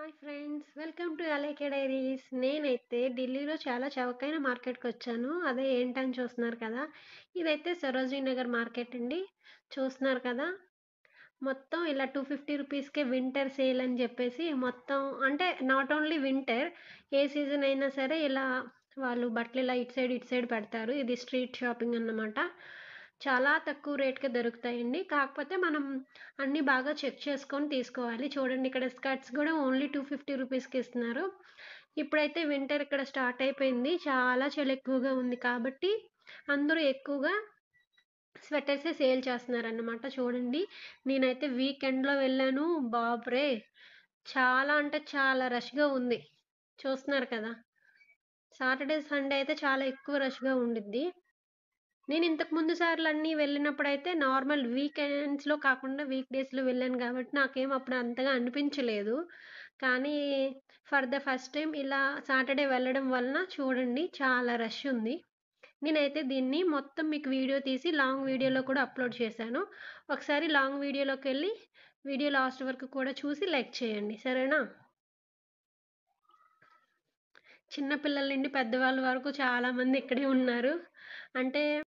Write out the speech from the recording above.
Hi friends, welcome to Alekhya diaries. నేనైతే ఢిల్లీలో చాలా చవకైన మార్కెట్కి వచ్చాను. అదే ఏంటని చూస్తున్నారు కదా. ఇదైతే సరోజినీ నగర్ మార్కెట్ అండి. చూస్తున్నారు కదా, మొత్తం ఇలా 250 రూపీస్కే వింటర్ సేల్ అని చెప్పేసి మొత్తం, అంటే not only winter, A season అయినా సరే ఇలా వాళ్ళు బట్టలు ఇలా ఇటు సైడ్ పెడతారు. ఇది స్ట్రీట్ షాపింగ్ అన్నమాట. చాలా తక్కువ రేట్‌కే దొరుకుతాయండి. కాకపోతే మనం అన్నీ బాగా చెక్ చేసుకొని తీసుకోవాలి. చూడండి, ఇక్కడ స్కర్ట్స్ కూడా ఓన్లీ 250 రూపీస్‌కి ఇస్తున్నారు. ఇప్పుడైతే వింటర్ ఇక్కడ స్టార్ట్ అయిపోయింది. చాలా చలి ఎక్కువగా ఉంది కాబట్టి అందరూ ఎక్కువగా స్వెటర్సే సేల్ చేస్తున్నారన్నమాట. చూడండి, నేనైతే వీకెండ్‌లో వెళ్ళాను. బాప్రే! చాలా అంటే చాలా రష్‌గా ఉంది. చూస్తున్నారు కదా. సాటర్‌డే, సండే అయితే చాలా ఎక్కువ రష్‌గా ఉండిద్ది. నేను ఇంతకు ముందు సార్లన్నీ వెళ్ళినప్పుడైతే నార్మల్ వీకెండ్స్‌లో కాకుండా వీక్ డేస్‌లో వెళ్ళాను గాబట్టి నాకేం అప్పుడు అంతగా అనిపించలేదు. కానీ ఫర్ ద ఫస్ట్ టైమ్ ఇలా సాటర్‌డే వెళ్ళడం వలన చూడండి, చాలా రష్ ఉంది. నేనైతే దీన్ని మొత్తం మీకు వీడియో తీసి లాంగ్ వీడియోలో కూడా అప్‌లోడ్ చేశాను. ఒకసారి లాంగ్ వీడియోలోకెళ్ళి వీడియో లాస్ట్ వరకు కూడా చూసి లైక్ చేయండి. సరేనా? చిన్న పిల్లల నుండి పెద్దవాళ్ళ వరకు చాలామంది ఇక్కడే ఉన్నారు. అంటే